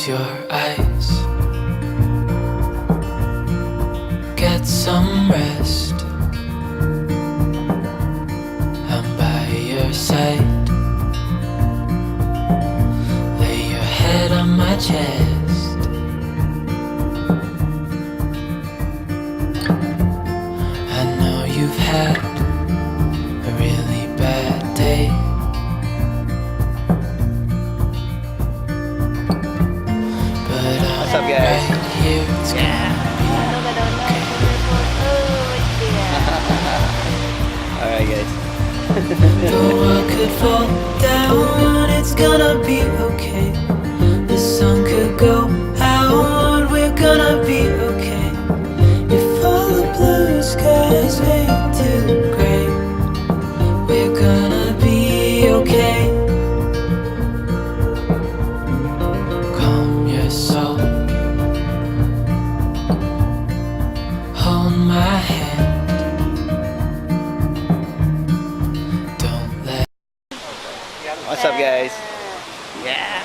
Close your eyes. Get some rest. I'm by your side. Lay your head on my chest. I know you've had a really bad day. But What's up, I'm guys? right here. It's Alright guys. the world could fall down, it's gonna be okay. The sun could go out, we're gonna be okay. If all the blue skies fade to gray, we're gonna be okay. Calm your soul. Hold my hand. Don't let What's up guys? Yeah.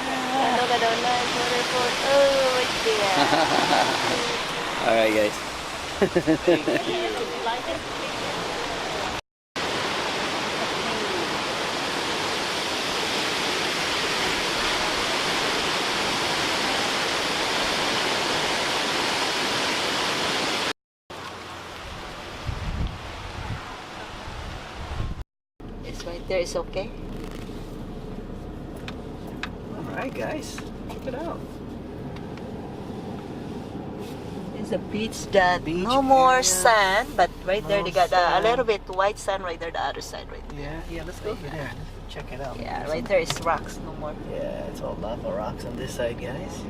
Alright guys. It's right there, it's okay. Alright guys. Check it out. It's a beach that Beach no more area. sand, but right there No they got a sand. little bit white sand right there, the other side right there. Yeah, let's go over there. Let's check it out. Yeah, right there is rocks, no more. Yeah, it's all lava rocks on this side, guys.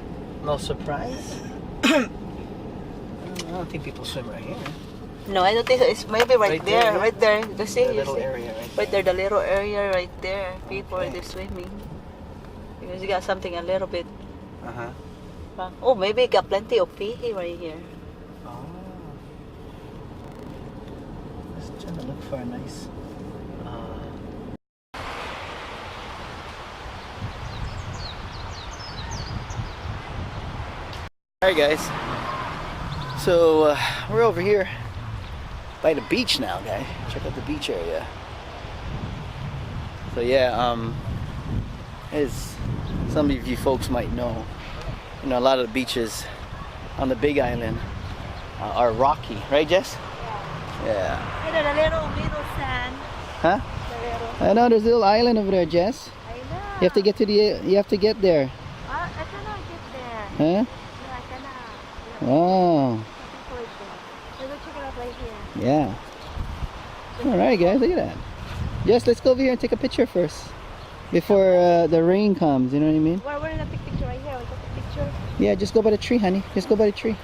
No surprise. I don't think people swim right here. No, I don't think so. It's maybe right, Right there, there, yeah. right there. You see, The you little see? area Right there, the little area right there. People Okay. are just swimming. Because you got something a little bit. Uh-huh. Oh, maybe you got plenty of fish right here. Oh. Just trying to look for a nice Alright guys, so we're over here by the beach now, guys. Check out the beach area. So yeah, as some of you folks might know, you know, a lot of the beaches on the Big Island are rocky, right, Jess? Yeah. You know, the little sand. Huh? The little. I know there's a little island over there, Jess. I know. You have to get to the. You have to get there. I cannot get there. Huh? No, I cannot. Oh. Let's go check it out right here. Yeah. All right, guys. Look at that. Jess, let's go over here and take a picture first, before the rain comes. You know what I mean? We're gonna take picture right here. We got the picture. Yeah. Just go by the tree, honey. Just go by the tree.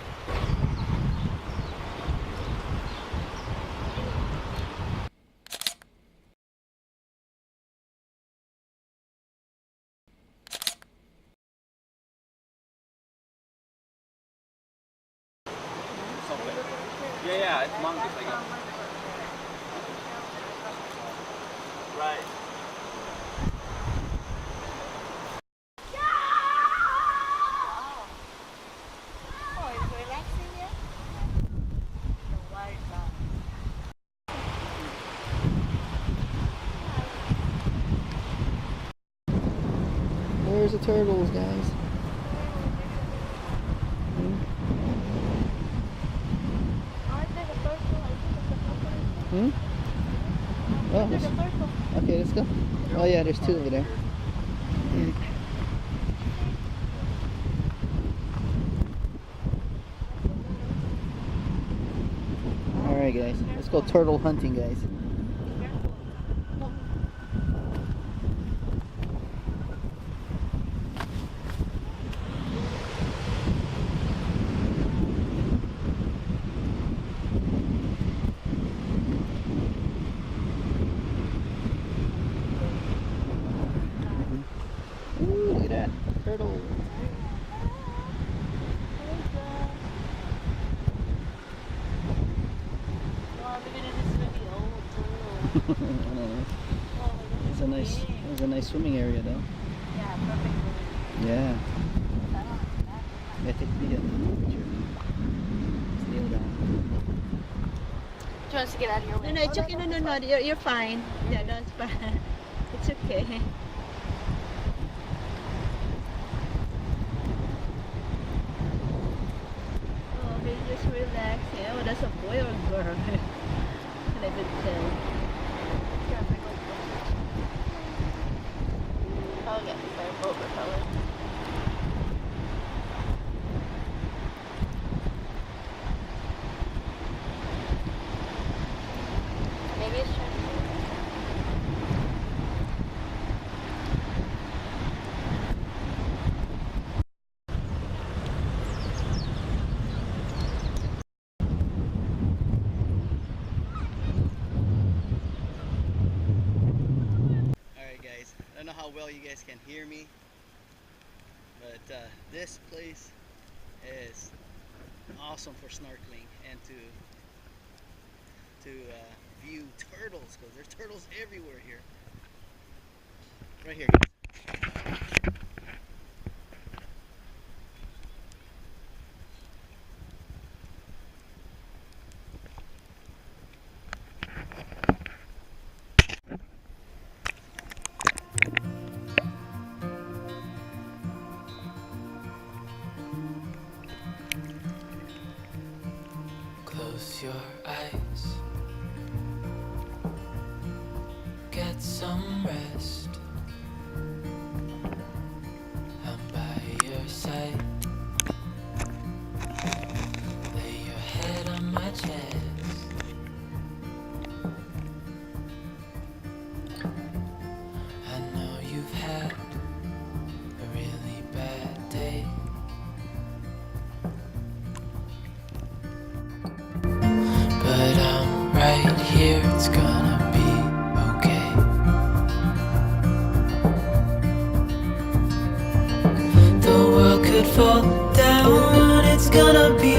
Yeah, it's mongoose, I guess. Right. Oh, it's relaxing here. The water. Where's the turtles, guys? Hmm? Oh, okay, let's go. Oh yeah, there's two over there. Alright guys, let's go turtle hunting, guys. Ooh, look at that. Turtle. It's a nice swimming area though. Yeah, perfect. Yeah. She wants to get out of your way. No, it's okay. No. You're fine. Yeah, that's fine. It's okay. Oh, he's just relaxing. Oh, that's a boy or a girl? Can I even tell? Oh, yeah, sorry, boat propeller. Maybe it's trying to Alright guys, I don't know how well you guys can hear me, but this place is awesome for snorkeling and to view turtles, because there's turtles everywhere here. Right here, guys. Close your eyes, get some rest. I'm by your side. Lay your head on my chest. I know you've had a really bad day, but I'm right here, it's gonna be okay. The world could fall down, it's gonna be